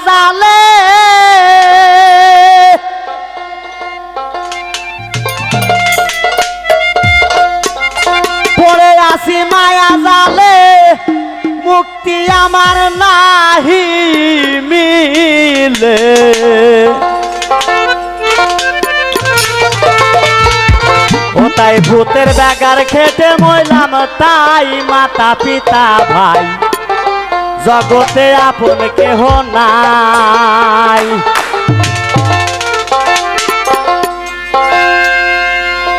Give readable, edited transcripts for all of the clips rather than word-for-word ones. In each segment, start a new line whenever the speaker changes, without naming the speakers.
জালে পড়ে আসি মায়া জালে মুক্তি আমার নাহি মিলে ও তাই ভূতের ব্যাগার খেটে মইলাম তাই মাতা পিতা ভাই জগতে আপন কেহ নাই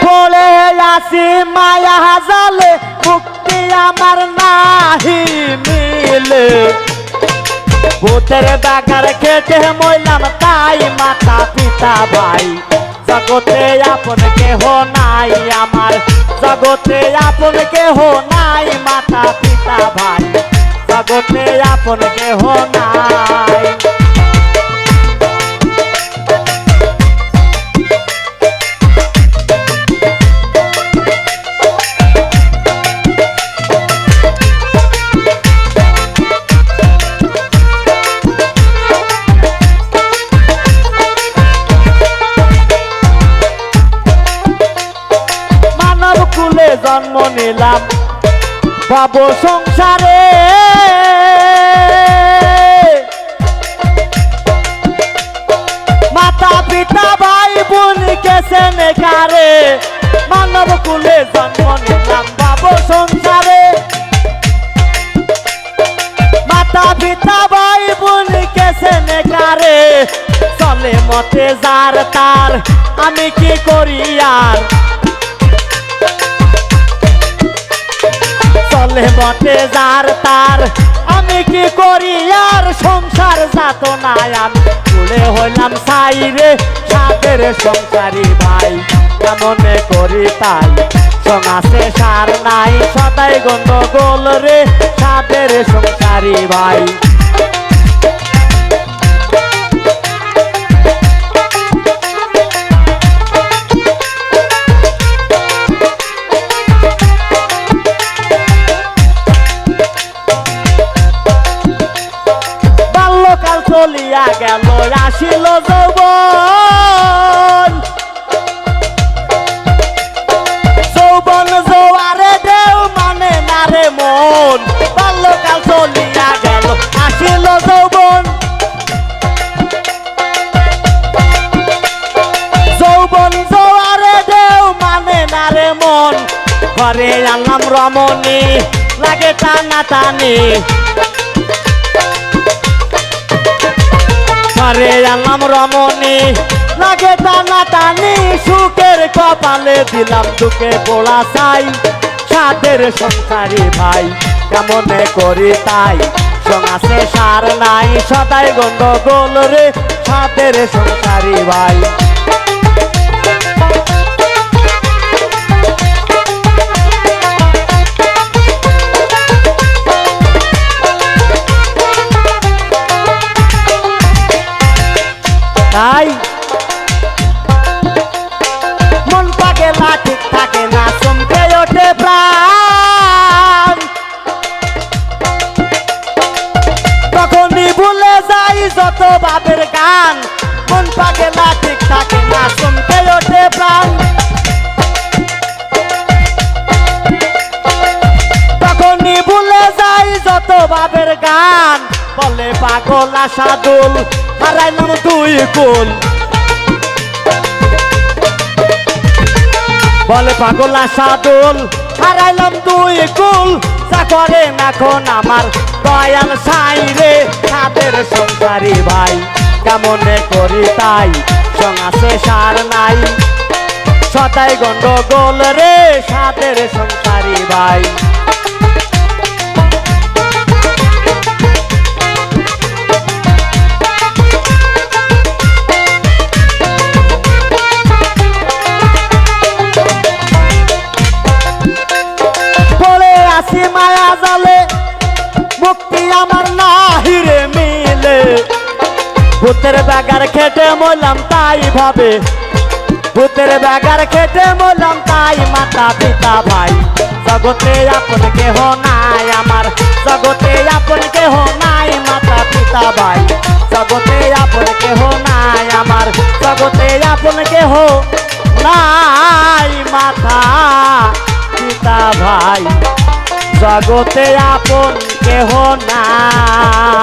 পড়ে আসি মায়া জালে মুক্তি আমার নাহি মিলে ভূতের ব্যাগার খেটে মইলাম তাই মাতা পিতা ভাই জগতে আপন কেহ নাই আমার জগতে আপন কেহ নাই মাতা পিতা ভাই জগতে আপন কেহ নাই জন্ম নিলাম পাব সংসারে মাতা পিতা ভাই বোন কেসে নেকারে মানব কুলে জন্ম নিলাম পাব সংসারে মাতা পিতা ভাই বোন কেসে নেকারে চলে মতে যার তার আমি কি করি আর চলে মতে যার তার আমি কি করি আর সংসার যাত না আমি চলে হইলাম সাইরে সাদের সংসারী ভাই কেমনে করি তাই সঙ্গাসে সার নাই সদাই গন্ডগোল রে সাদের সংসারী ভাই চলিয়া গেল আসিল যৌবন যৌবন জোয়ারে ঢেউ মানে না রে মন বাল্যকাল চলিয়া গেল আসিল যৌবন যৌবন জোয়ারে ঢেউ মানে না রে মন ঘরে আনলাম রমণী লাগে টানা টানি ঘরে আনলাম রমণী লাগে টানা টানি সুখের কপালে দিলাম দুঃখে পোড়া চাই সাদের সংসারী ভাই কেমনে করি তাই সঙ্গাসে সার নাই সদাই গন্ডগোল রে সাদের সংসারী ভাই তাই মন পাগেলা ঠিক থাকে না চমকে ওঠে প্রাণ তখনই ভুলে যাই যত বাপের গান মন পাগেলা ঠিক থাকে না চমকে ওঠে প্রাণ তখনই ভুলে যাই যত বাপের গান বলে পাগল সাদুল হারাইলাম দুই কুল বলে পাগল সাদুল হারাইলাম দুই কুল যা করে এখন আমার দয়াল সাইরে সাদের সংসারী ভাই কেমনে করি তাই সঙ্গাসে সার নাই সদাই গন্ডগোল রে সাদের সংসারী ভাই মায়া জালে মুক্তি আমার নাহি রে মিলে ভূতের ব্যাগার খেটে মরলাম তাই ভাবে ভূতের ব্যাগার খেটে মরলাম তাই মাতা পিতা ভাই জগতে আপন কেহ নাই আমার জগতে আপন কেহ নাই মাতা পিতা ভাই জগতে আপন কেহ নাই আমার জগতে আপন কেহ নাই মাতা পিতা ভাই জগতে আপন কেহ নাই।